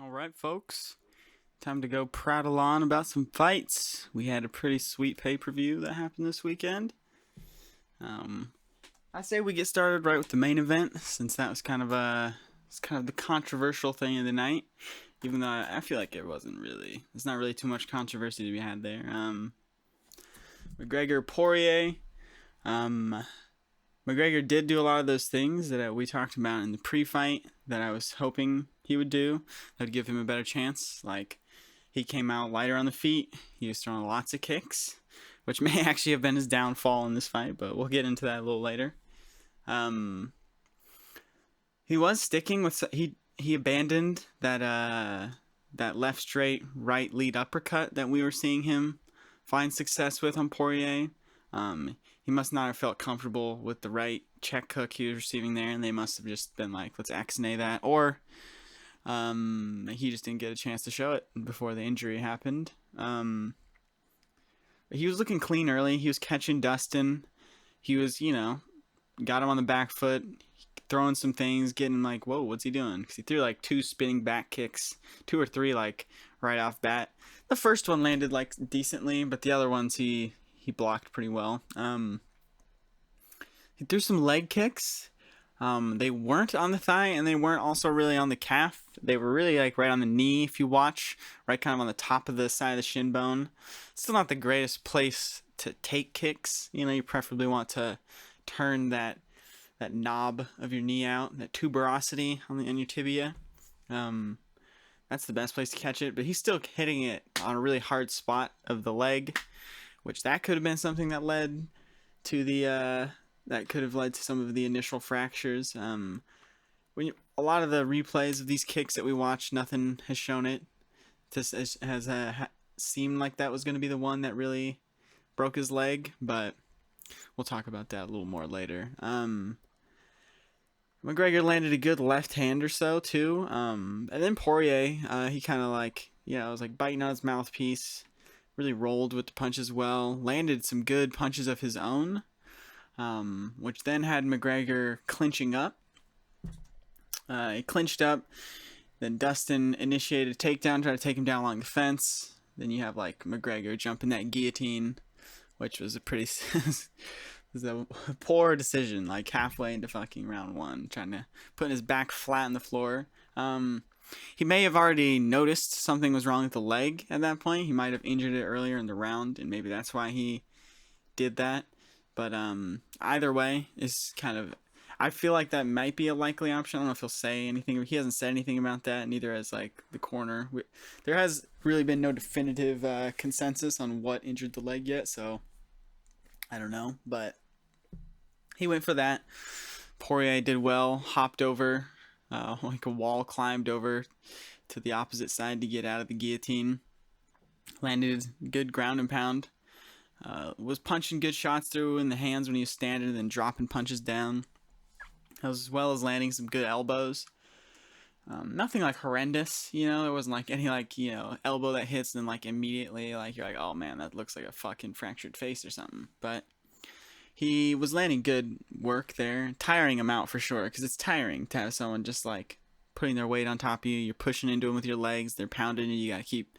All right, folks. Time to go prattle on about some fights. We had a pretty sweet pay-per-view that happened this weekend. Um, I say we get started right with the main event since that was it's kind of the controversial thing of the night. Even though I feel like there's not really too much controversy to be had there. McGregor Poirier. Um, McGregor did do a lot of those things that we talked about in the pre-fight that I was hoping he would do. That would give him a better chance. Like, he came out lighter on the feet. He was throwing lots of kicks, which may actually have been his downfall in this fight, but we'll get into that a little later. Um, he was sticking with he abandoned that left straight right lead uppercut that we were seeing him find success with on Poirier. He must not have felt comfortable with the right check hook he was receiving there, and they must have just been like, let's X-nay that, or he just didn't get a chance to show it before the injury happened. He was looking clean early. He was catching Dustin. He was, got him on the back foot, throwing some things, getting like, whoa, what's he doing? Because he threw like two spinning back kicks, two or three like right off bat. The first one landed like decently, but the other ones he blocked pretty well. He threw some leg kicks. They weren't on the thigh, and they weren't also really on the calf. They were really like right on the knee, if you watch, right kind of on the top of the side of the shin bone. Still not the greatest place to take kicks. You preferably want to turn that knob of your knee out, that tuberosity on your tibia. That's the best place to catch it, but he's still hitting it on a really hard spot of the leg, which that could have been something that led to that could have led to some of the initial fractures. A lot of the replays of these kicks that we watched, nothing has shown it. This has seemed like that was going to be the one that really broke his leg, but we'll talk about that a little more later. McGregor landed a good left hand or so too, and then Poirier, he kind of like was like biting on his mouthpiece, really rolled with the punches well, landed some good punches of his own, which then had McGregor clinching up. He clinched up. Then Dustin initiated a takedown, tried to take him down along the fence. Then you have like McGregor jumping that guillotine, which was a pretty was a poor decision. Like halfway into fucking round one, trying to put his back flat on the floor. He may have already noticed something was wrong with the leg at that point. He might have injured it earlier in the round, and maybe that's why he did that. But either way, is kind of. I feel like that might be a likely option. I don't know if he'll say anything. He hasn't said anything about that. Neither has like the corner. There has really been no definitive consensus on what injured the leg yet, so I don't know. But he went for that. Poirier did well. Hopped over like a wall, climbed over to the opposite side to get out of the guillotine. Landed good ground and pound. Was punching good shots through in the hands when he was standing, and then dropping punches down, as well as landing some good elbows. Nothing like horrendous, there wasn't like any like elbow that hits and then like immediately like you're like, oh man, that looks like a fucking fractured face or something. But he was landing good work there, tiring him out for sure, because it's tiring to have someone just like putting their weight on top of you. You're pushing into them with your legs, they're pounding you. You gotta keep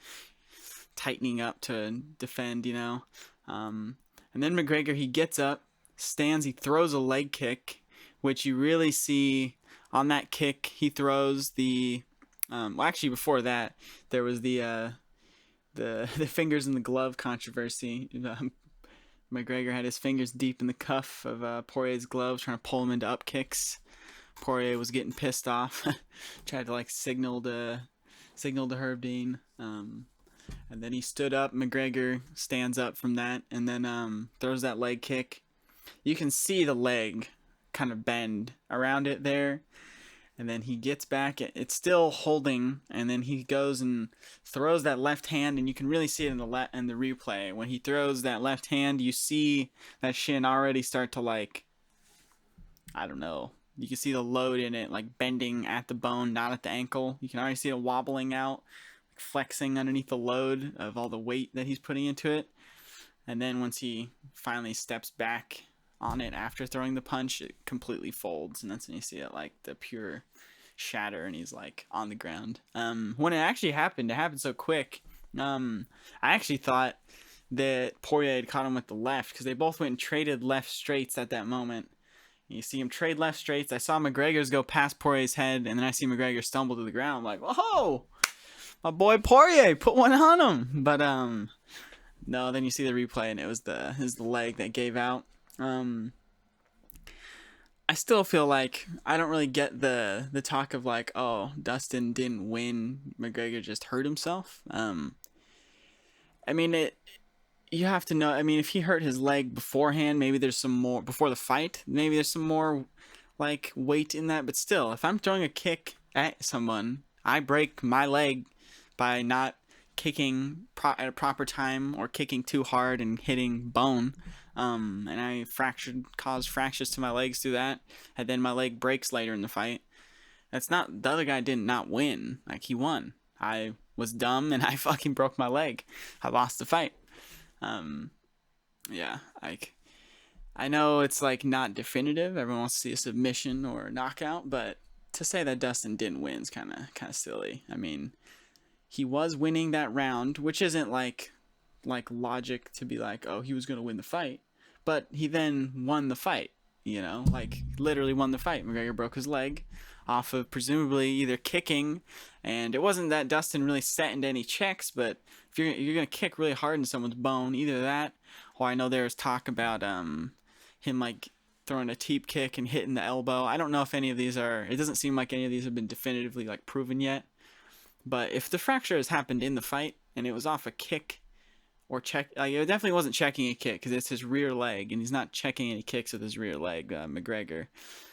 tightening up to defend, And then McGregor, he gets up, stands, he throws a leg kick, which you really see on that kick. He throws the actually before that there was the fingers in the glove controversy. McGregor had his fingers deep in the cuff of Poirier's glove, trying to pull him into up kicks. Poirier was getting pissed off, tried to like signal to Herb Dean. And then he stood up. McGregor stands up from that, and then throws that leg kick. You can see the leg kind of bend around it there, and then he gets back. It's still holding, and then he goes and throws that left hand, and you can really see it in the replay. When he throws that left hand, you see that shin already start to like, I don't know. You can see the load in it, like bending at the bone, not at the ankle. You can already see it wobbling out, flexing underneath the load of all the weight that he's putting into it. And then once he finally steps back on it after throwing the punch, it completely folds, and that's when you see it like the pure shatter and he's like on the ground. When it actually happened, it happened so quick. I actually thought that Poirier had caught him with the left because they both went and traded left straights at that moment. You see him trade left straights. I saw McGregor's go past Poirier's head, and then I see McGregor stumble to the ground. I'm like, whoa, my boy Poirier, put one on him. But no, then you see the replay, and it was the leg that gave out. I still feel like I don't really get the talk of like, oh, Dustin didn't win, McGregor just hurt himself. I mean, you have to know. I mean, if he hurt his leg beforehand, maybe there's some more before the fight. Maybe there's some more like weight in that. But still, if I'm throwing a kick at someone, I break my leg by not kicking at a proper time or kicking too hard and hitting bone. And I caused fractures to my legs through that, and then my leg breaks later in the fight. That's not, the other guy did not win. Like, he won. I was dumb and I fucking broke my leg. I lost the fight. Yeah, like, I know it's like not definitive. Everyone wants to see a submission or a knockout, but to say that Dustin didn't win is kind of silly. I mean, he was winning that round, which isn't like logic to be like, oh, he was going to win the fight, but he then won the fight, you know, like literally won the fight. McGregor broke his leg off of presumably either kicking, and it wasn't that Dustin really set into any checks, but if you're going to kick really hard in someone's bone, either that, or I know there was talk about him like throwing a teep kick and hitting the elbow. I don't know if any of these it doesn't seem like any of these have been definitively like proven yet, but if the fracture has happened in the fight and it was off a kick or check, like, it definitely wasn't checking a kick because it's his rear leg, and he's not checking any kicks with his rear leg, McGregor.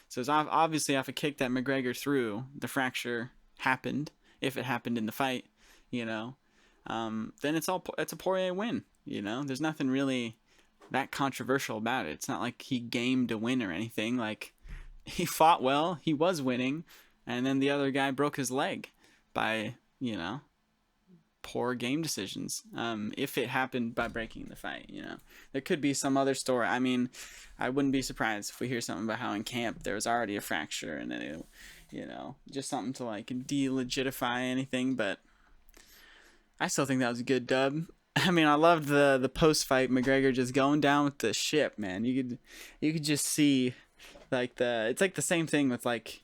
So it's obviously off a kick that McGregor threw. The fracture happened, if it happened in the fight, you know. Then it's a Poirier win, you know. There's nothing really that controversial about it. It's not like he gamed a win or anything. Like, he fought well, he was winning, and then the other guy broke his leg by, you know, poor game decisions. If it happened by breaking the fight, you know, there could be some other story. I mean, I wouldn't be surprised if we hear something about how in camp there was already a fracture, and then it, you know, just something to like delegitify anything. But I still think that was a good dub. I mean, I loved the post fight McGregor just going down with the ship, man. You could just see like it's like the same thing with like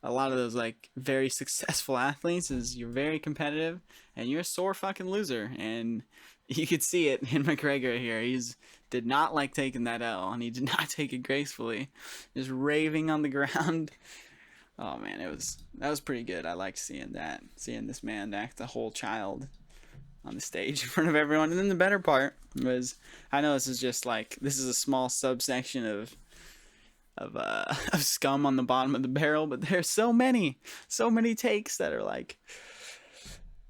a lot of those like very successful athletes is you're very competitive and you're a sore fucking loser, and you could see it in McGregor here. Did not like taking that L, and he did not take it gracefully, just raving on the ground. Oh man, that was pretty good. I liked seeing this man act a whole child on the stage in front of everyone. And then the better part was, I know this is a small subsection of scum on the bottom of the barrel, but there's so many takes that are like,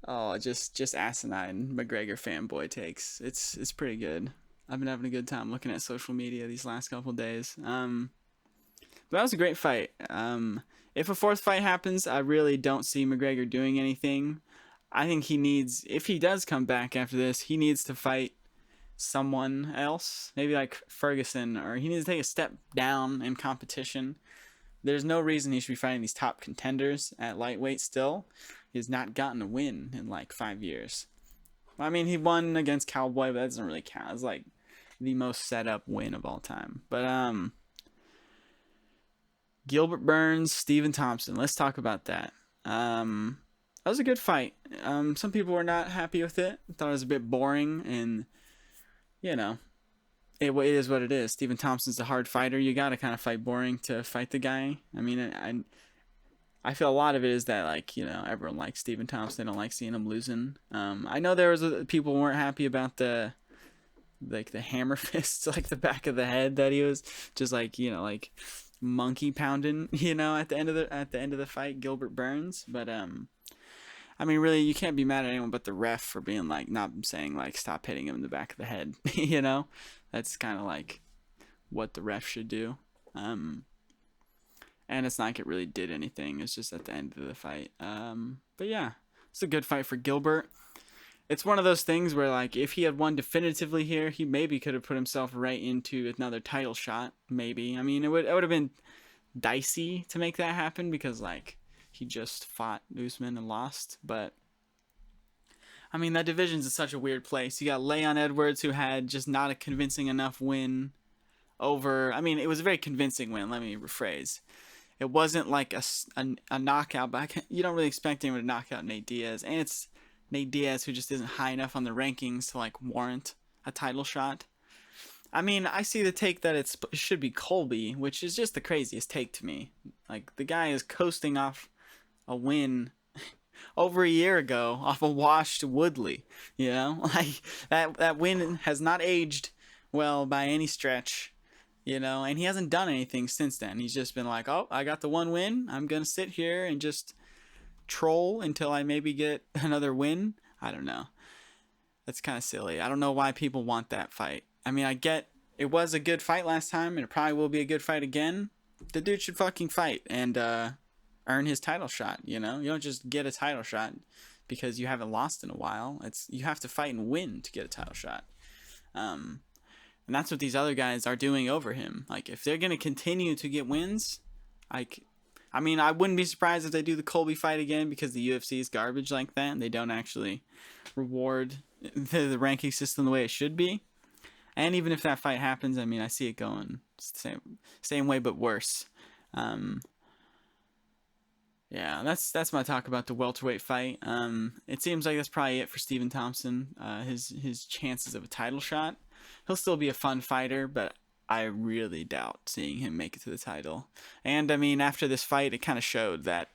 oh, just asinine McGregor fanboy takes. It's pretty good. I've been having a good time looking at social media these last couple of days. But that was a great fight. If a fourth fight happens, I really don't see McGregor doing anything. I think if he does come back after this, he needs to fight someone else, maybe like Ferguson, or he needs to take a step down in competition. There's no reason he should be fighting these top contenders at lightweight still. He has not gotten a win in like 5 years. I mean, he won against Cowboy, but that doesn't really count. It's like the most set up win of all time. But Gilbert Burns, Stephen Thompson, let's talk about that. That was a good fight. Some people were not happy with it. Thought it was a bit boring, and you know, it is what it is. Stephen Thompson's a hard fighter. You gotta kind of fight boring to fight the guy. I mean, I feel a lot of it is that, like, you know, everyone likes Stephen Thompson. They don't like seeing him losing. I know there was people weren't happy about the hammer fists, like the back of the head that he was just like, you know, like monkey pounding, you know, at the end of the fight, Gilbert Burns. But I mean, really, you can't be mad at anyone but the ref for being like, not saying like, stop hitting him in the back of the head. You know, that's kind of like what the ref should do. And it's not like it really did anything. It's just at the end of the fight. But yeah, it's a good fight for Gilbert. It's one of those things where, like, if he had won definitively here, he maybe could have put himself right into another title shot. Maybe. I mean, it would have been dicey to make that happen because, like, he just fought Usman and lost. But I mean, that division's in such a weird place. You got Leon Edwards, who had just not a convincing enough win over. I mean, it was a very convincing win. Let me rephrase. It wasn't like a knockout, but you don't really expect anyone to knock out Nate Diaz. And it's Nate Diaz who just isn't high enough on the rankings to like warrant a title shot. I mean, I see the take that it should be Colby, which is just the craziest take to me. Like, the guy is coasting off a win over a year ago off a washed Woodley. You know, like that win has not aged well by any stretch. You know, and he hasn't done anything since then. He's just been like, oh, I got the one win. I'm gonna sit here and just troll until I maybe get another win. I don't know. That's kind of silly. I don't know why people want that fight. I mean, I get it was a good fight last time, and it probably will be a good fight again. The dude should fucking fight and earn his title shot. You know, you don't just get a title shot because you haven't lost in a while. You have to fight and win to get a title shot. And that's what these other guys are doing over him. Like, if they're gonna continue to get wins, I mean, I wouldn't be surprised if they do the Colby fight again, because the UFC is garbage like that, and they don't actually reward the ranking system the way it should be. And even if that fight happens, I mean, I see it going same way but worse. Yeah, that's my talk about the welterweight fight. It seems like that's probably it for Stephen Thompson. His chances of a title shot. He'll still be a fun fighter, but I really doubt seeing him make it to the title. And I mean, after this fight, it kind of showed that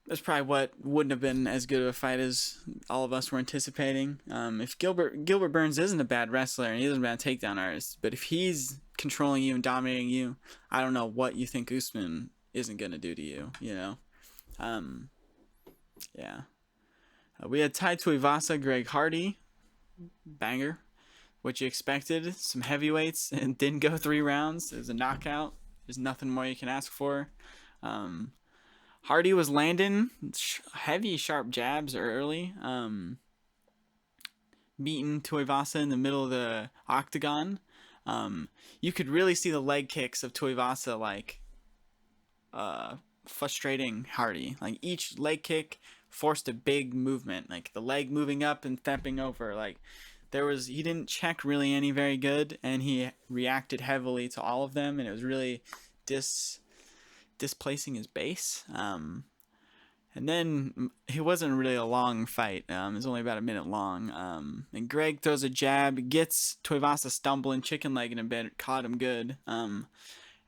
that's probably what wouldn't have been as good of a fight as all of us were anticipating. If Gilbert Burns isn't a bad wrestler and he isn't a bad takedown artist, but if he's controlling you and dominating you, I don't know what you think Usman isn't gonna do to you. You know, yeah. We had Tai Tuivasa, Greg Hardy, banger. What you expected, some heavyweights, and didn't go 3 rounds. It was a knockout. There's nothing more you can ask for. Hardy was landing heavy, sharp jabs early. Beating Tuivasa in the middle of the octagon. You could really see the leg kicks of Tuivasa, like, frustrating Hardy. Like, each leg kick forced a big movement. Like, the leg moving up and stepping over. Like, he didn't check really any very good, and he reacted heavily to all of them, and it was really displacing his base. And then it wasn't really a long fight. It was only about a minute long. And Greg throws a jab, gets Tuivasa stumbling, chicken legging a bit, caught him good. And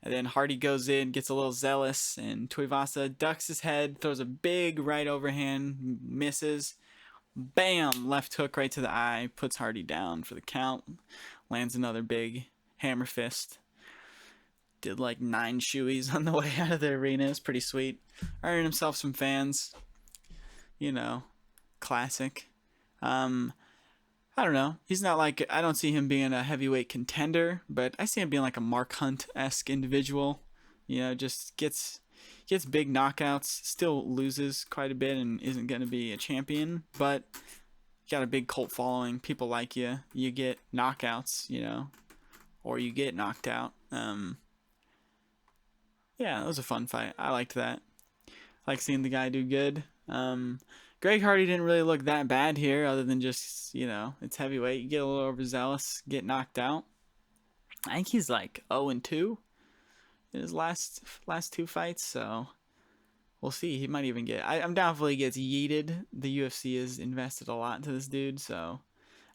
then Hardy goes in, gets a little zealous, and Tuivasa ducks his head, throws a big right overhand, misses. Bam! Left hook right to the eye, puts Hardy down for the count. Lands another big hammer fist. Did like 9 shoeies on the way out of the arena. It was pretty sweet. Earned himself some fans. You know, classic. I don't know. He's not like, I don't see him being a heavyweight contender, but I see him being like a Mark Hunt-esque individual. You know, just gets big knockouts, still loses quite a bit and isn't going to be a champion, but you got a big cult following. People like you. You get knockouts, you know, or you get knocked out. Yeah, it was a fun fight. I liked that. I like seeing the guy do good. Greg Hardy didn't really look that bad here, other than just, you know, it's heavyweight. You get a little overzealous, get knocked out. I think he's like 0-2 in his last 2 fights, so we'll see. He might even get... I'm doubtful he gets yeeted. The UFC has invested a lot into this dude, so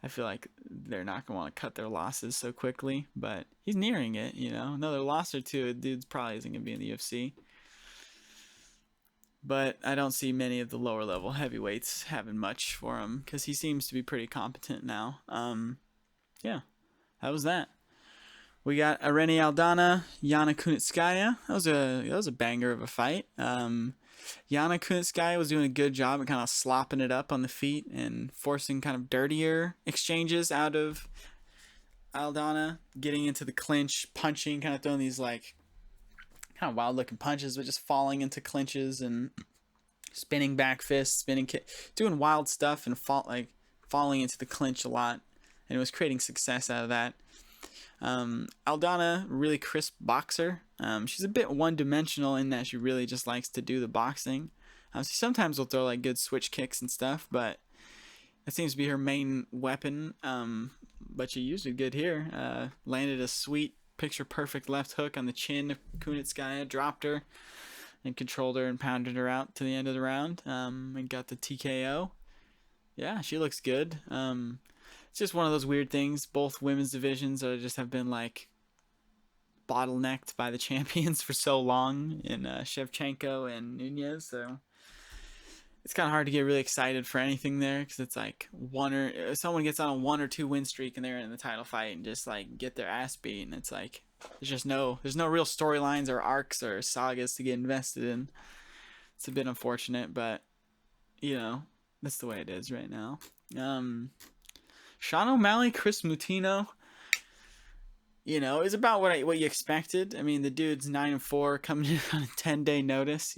I feel like they're not going to want to cut their losses so quickly, but he's nearing it, you know. Another loss or two, the dude's probably isn't going to be in the UFC. But I don't see many of the lower level heavyweights having much for him, because he seems to be pretty competent now. Yeah, that was that. We got Irene Aldana, Yana Kunitskaya. That was a banger of a fight. Yana Kunitskaya was doing a good job at kind of slopping it up on the feet and forcing kind of dirtier exchanges out of Aldana, getting into the clinch, punching, kind of throwing these like kind of wild looking punches, but just falling into clinches and spinning back fists, spinning kick, doing wild stuff and falling into the clinch a lot, and it was creating success out of that. Aldana, really crisp boxer. She's a bit one-dimensional in that she really just likes to do the boxing. She sometimes will throw like good switch kicks and stuff, but that seems to be her main weapon. But she used it good here. Landed a sweet, picture-perfect left hook on the chin of Kunitskaya, dropped her, and controlled her and pounded her out to the end of the round, and got the TKO. Yeah, she looks good. It's just one of those weird things. Both women's divisions just have been like bottlenecked by the champions for so long in Shevchenko and Nunez. So it's kind of hard to get really excited for anything there because it's like someone gets on a 1 or 2 win streak and they're in the title fight and just like get their ass beat, and it's like there's no real storylines or arcs or sagas to get invested in. It's a bit unfortunate, but that's the way it is right now. Sean O'Malley, Chris Mutino, is about what you expected. I mean, the dude's 9-4 coming in on a 10-day notice,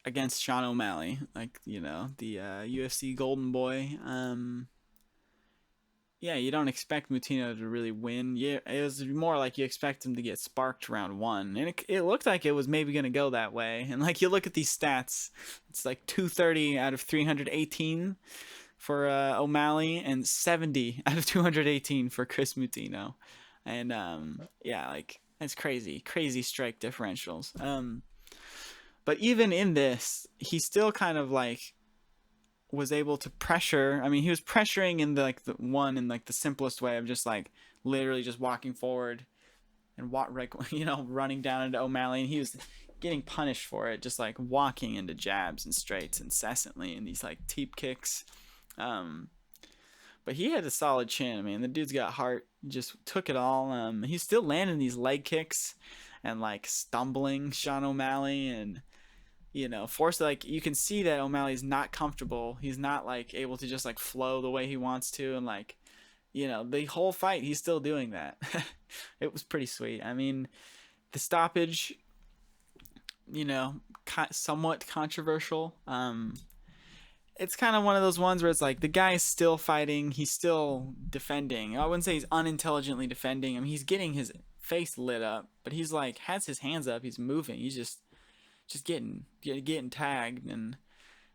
against Sean O'Malley, like, the UFC golden boy. Yeah, you don't expect Mutino to really win. Yeah, it was more like you expect him to get sparked round 1. And it looked like it was maybe going to go that way. And like you look at these stats, it's like 230 out of 318 for O'Malley and 70 out of 218 for Chris Mutino. And yeah, like that's crazy strike differentials. But even in this, he still kind of like was able to pressure. I mean, he was pressuring in the simplest way of just like literally just walking forward and running down into O'Malley, and he was getting punished for it, just like walking into jabs and straights incessantly and these like teep kicks. But he had a solid chin. I mean, the dude's got heart. He just took it all. He's still landing these leg kicks and like stumbling Sean O'Malley, and force, like you can see that O'Malley's not comfortable. He's not like able to just like flow the way he wants to, and like the whole fight he's still doing that. It was pretty sweet. I mean, the stoppage, somewhat controversial. It's kind of one of those ones where it's like the guy's still fighting, he's still defending. I wouldn't say he's unintelligently defending. I mean, he's getting his face lit up, but he's like has his hands up, he's moving, he's just getting tagged, and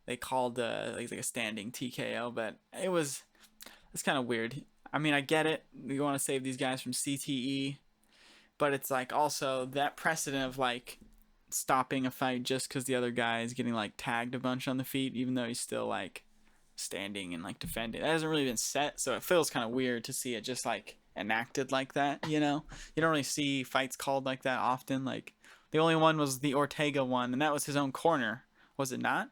they called like a standing TKO, but it's kind of weird. I mean, I get it. We want to save these guys from CTE, but it's like also that precedent of like stopping a fight just because the other guy is getting like tagged a bunch on the feet, even though he's still like standing and like defending. That hasn't really been set, so it feels kind of weird to see it just like enacted like that. You don't really see fights called like that often. Like the only one was the Ortega one, and that was his own corner, was it not?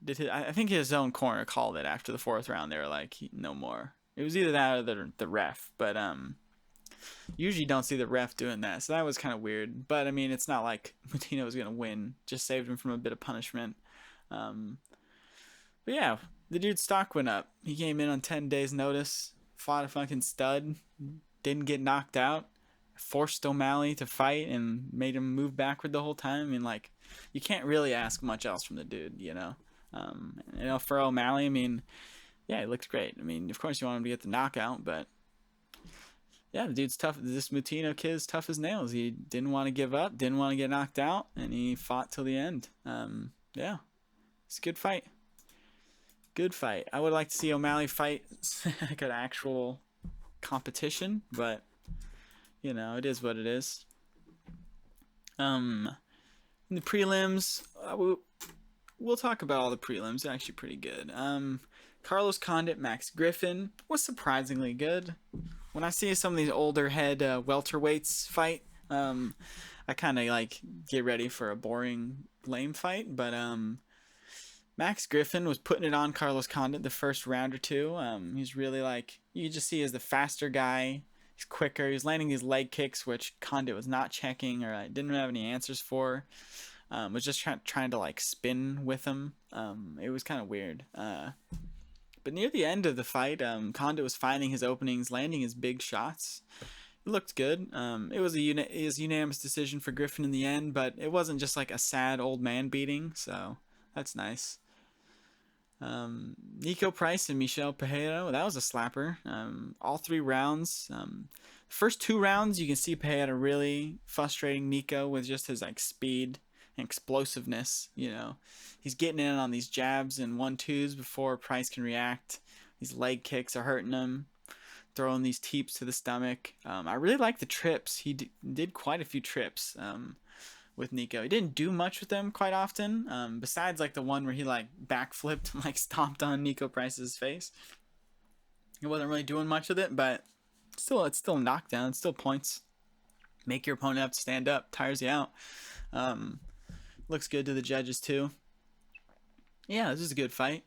I think his own corner called it after the 4th round. They were like, no more. It was either that or the ref, but usually don't see the ref doing that, so that was kind of weird. But I mean, it's not like Mutino was gonna win, just saved him from a bit of punishment. But yeah, the dude's stock went up. He came in on 10 days notice, fought a fucking stud, didn't get knocked out, forced O'Malley to fight and made him move backward the whole time. I mean, like, you can't really ask much else from the dude, for O'Malley, I mean, yeah, it looked great. I mean, of course you want him to get the knockout, but yeah, the dude's tough. This Mutino kid's tough as nails. He didn't want to give up, didn't want to get knocked out, and he fought till the end. Yeah, it's a good fight. Good fight. I would like to see O'Malley fight like an actual competition, but it is what it is. In the prelims, we'll talk about all the prelims. They're actually pretty good. Carlos Condit, Max Griffin was surprisingly good. When I see some of these older head welterweights fight, I kind of like get ready for a boring, lame fight. But Max Griffin was putting it on Carlos Condit the first round or two. He's really like, you just see as the faster guy. He's quicker. He's landing these leg kicks, which Condit was not checking or didn't have any answers for. Was just trying to like spin with him. It was kind of weird. But near the end of the fight, Condit was finding his openings, landing his big shots. It looked good. It was a unanimous decision for Griffin in the end, but it wasn't just like a sad old man beating, so that's nice. Nico Price and Michel Pereira, that was a slapper. All 3 rounds. First 2 rounds, you can see Pereira really frustrating Nico with just his like speed and explosiveness. He's getting in on these jabs and 1-2s before Price can react. These leg kicks are hurting him, throwing these teeps to the stomach. I really like the trips. He did quite a few trips. With Nico. He didn't do much with them quite often, besides like the one where he like backflipped and like stomped on Nico Price's face. He wasn't really doing much with it, but it's still a knockdown. It's still points. Make your opponent have to stand up. Tires you out. Looks good to the judges too. Yeah, this is a good fight.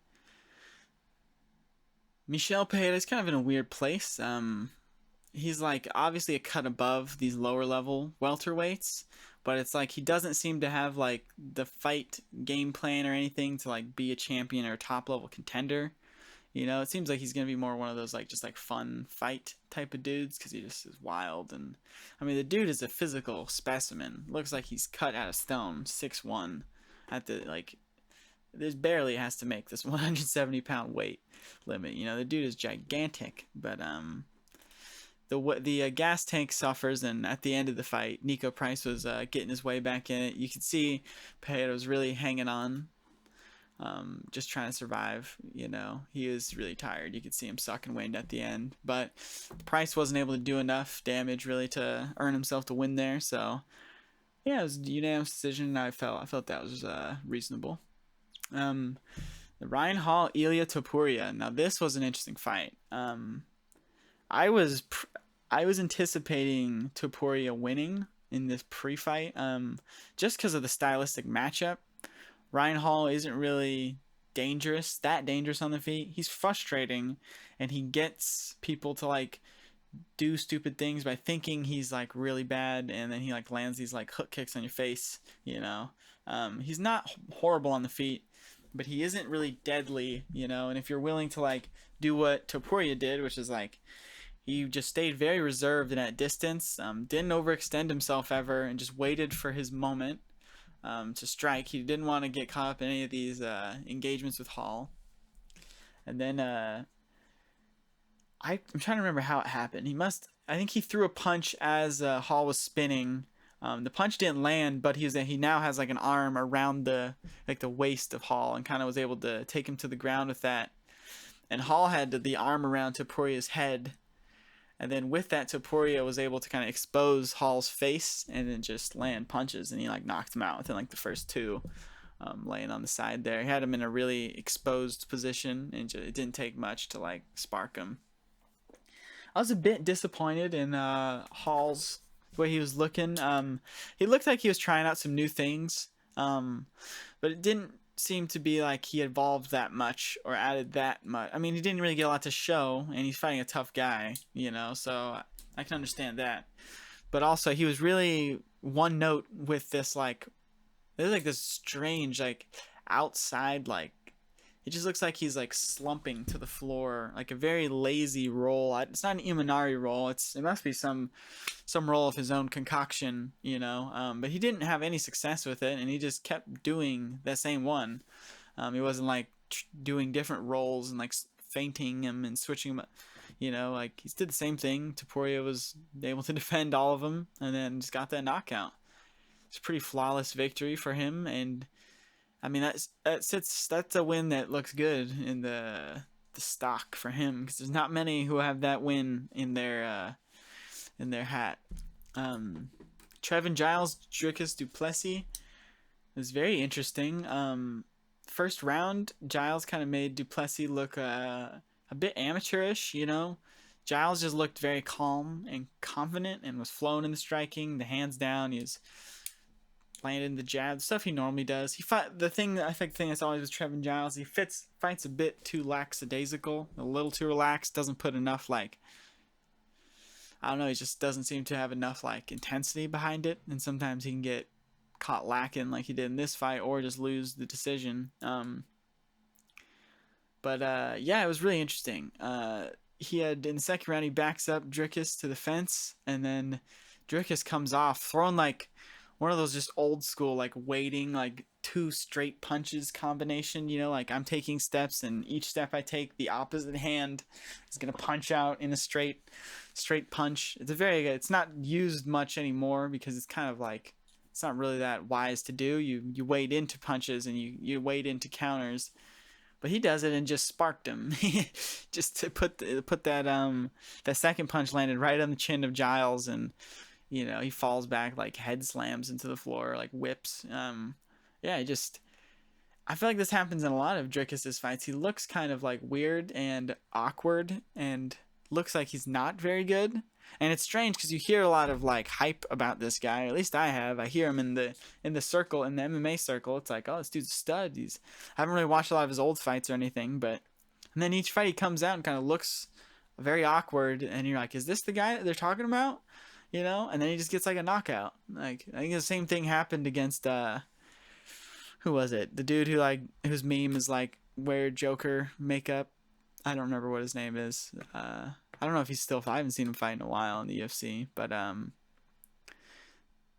Michel Pereira is kind of in a weird place. He's like obviously a cut above these lower level welterweights, but it's like he doesn't seem to have like the fight game plan or anything to like be a champion or a top level contender. It seems like he's gonna be more one of those like just like fun fight type of dudes because he just is wild. And I mean the dude is a physical specimen. Looks like he's cut out of stone, 6'1", at the like. There's barely has to make this 170-pound weight limit. The dude is gigantic, but the gas tank suffers, and at the end of the fight, Nico Price was getting his way back in it. You could see Pereira was really hanging on, just trying to survive. He was really tired. You could see him sucking wind at the end, but Price wasn't able to do enough damage really to earn himself to win there. So yeah, it was a unanimous decision, and I felt that was reasonable. The Ryan Hall Ilia Topuria. Now this was an interesting fight. I was anticipating Topuria winning in this pre-fight, just because of the stylistic matchup. Ryan Hall isn't really that dangerous on the feet. He's frustrating, and he gets people to like do stupid things by thinking he's like really bad, and then he like lands these like hook kicks on your face. He's not horrible on the feet, but he isn't really deadly. And if you're willing to like do what Topuria did, which is like he just stayed very reserved and at distance, didn't overextend himself ever, and just waited for his moment to strike. He didn't want to get caught up in any of these engagements with Hall. And then I'm trying to remember how it happened. I think he threw a punch as Hall was spinning. The punch didn't land, but he now has like an arm around the waist of Hall, and kind of was able to take him to the ground with that. And Hall had the arm around Topuria's head. And then with that, Topuria was able to kind of expose Hall's face and then just land punches, and he like knocked him out within like the first 2, laying on the side there. He had him in a really exposed position, and it didn't take much to like spark him. I was a bit disappointed in Hall's way he was looking. He looked like he was trying out some new things, but it didn't seem to be like he evolved that much or added that much. I mean, he didn't really get a lot to show, and he's fighting a tough guy, so I can understand that. But also, he was really one note with this like, there's like this strange like outside like, it just looks like he's like slumping to the floor, like a very lazy roll. It's not an Imanari roll. It must be some roll of his own concoction, but he didn't have any success with it, and he just kept doing the same one. He wasn't like doing different rolls and like feinting him and switching him, like he did the same thing. Topuria was able to defend all of them, and then just got that knockout. It's a pretty flawless victory for him, and I mean that's a win that looks good in the stock for him, because there's not many who have that win in their hat. Trevin Giles, Dricus du Plessis was very interesting. First round, Giles kind of made du Plessis look a bit amateurish. Giles just looked very calm and confident and was flowing in the striking, the hands down. He was landing the jab, stuff he normally does. The thing that's always with Trevin Giles, he fights a bit too lackadaisical, a little too relaxed, doesn't put enough like, I don't know, he just doesn't seem to have enough like intensity behind it, and sometimes he can get caught lacking like he did in this fight, or just lose the decision. But it was really interesting. He had, in the second round, he backs up Dricus to the fence, and then Dricus comes off throwing like one of those just old school like waiting like two straight punches combination. You know, like I'm taking steps, and each step I take, the opposite hand is gonna punch out in a straight punch. It's not used much anymore because it's kind of like it's not really that wise to do. You wade into punches and you wade into counters. But he does it and just sparked him. Just to put that second punch landed right on the chin of Giles, and he falls back, like head slams into the floor, like whips. Yeah, I feel like this happens in a lot of Dricus's fights. He looks kind of like weird and awkward and looks like he's not very good. And it's strange because you hear a lot of like hype about this guy. Or at least I have. I hear him in the circle, in the MMA circle. It's like, oh, this dude's a stud. I haven't really watched a lot of his old fights or anything, and then each fight he comes out and kind of looks very awkward, and you're like, is this the guy that they're talking about? And then he just gets like a knockout. Like I think the same thing happened against who was it? The dude whose meme is like wear Joker makeup. I don't remember what his name is. I don't know if he's still. I haven't seen him fight in a while in the UFC, but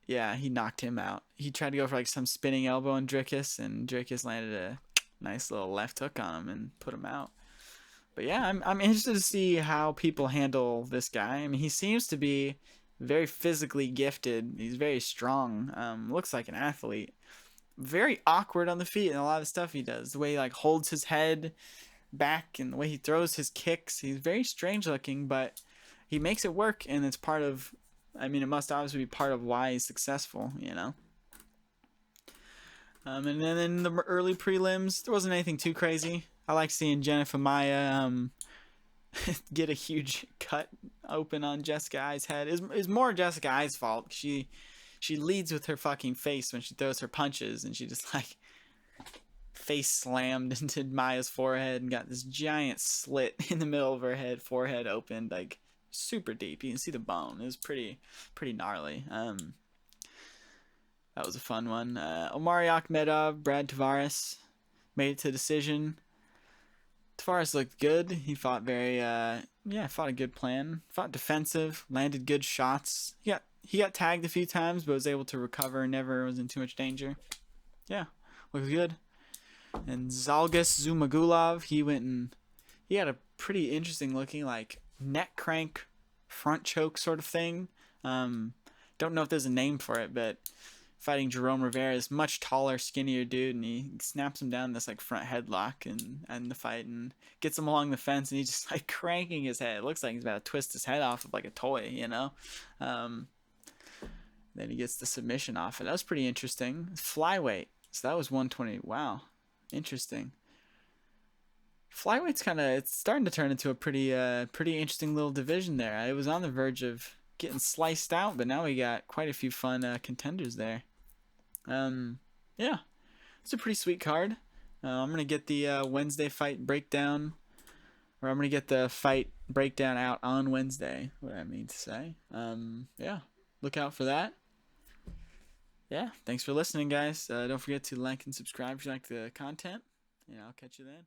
yeah, he knocked him out. He tried to go for like some spinning elbow on Dricus, and Dricus landed a nice little left hook on him and put him out. But yeah, I'm interested to see how people handle this guy. I mean, he seems to be very physically gifted. He's very strong. Looks like an athlete. Very awkward on the feet and a lot of stuff he does. The way he like holds his head back and the way he throws his kicks. He's very strange looking, but he makes it work, and it's part of. I mean, it must obviously be part of why he's successful. And then in the early prelims, there wasn't anything too crazy. I like seeing Jennifer Maya get a huge cut open on Jessica Ai's head. It's more Jessica Ai's fault. She leads with her fucking face when she throws her punches, and she just like face slammed into Maya's forehead and got this giant slit in the middle of her forehead opened, like super deep. You can see the bone. It was pretty gnarly. That was a fun one. Omari Akhmedov, Brad Tavares made it to decision. Tavares looked good. He fought fought a good plan. Fought defensive, landed good shots. He got tagged a few times, but was able to recover. Never was in too much danger. Yeah, looked good. And Zhalgas Zhumagulov, he had a pretty interesting looking like neck crank, front choke sort of thing. Don't know if there's a name for it, but fighting Jerome Rivera, is much taller, skinnier dude, and he snaps him down this like front headlock and the fight, and gets him along the fence, and he's just like cranking his head. It looks like he's about to twist his head off of like a toy, Then he gets the submission off it. That was pretty interesting. Flyweight, so that was 120. Wow, interesting. Flyweight's it's starting to turn into a pretty interesting little division there. It was on the verge of getting sliced out, but now we got quite a few fun contenders there. Yeah, it's a pretty sweet card. I'm gonna get the Wednesday fight breakdown, or I'm gonna get the fight breakdown out on Wednesday. What I mean to say. Yeah, look out for that. Yeah, thanks for listening, guys. Don't forget to like and subscribe if you like the content. I'll catch you then.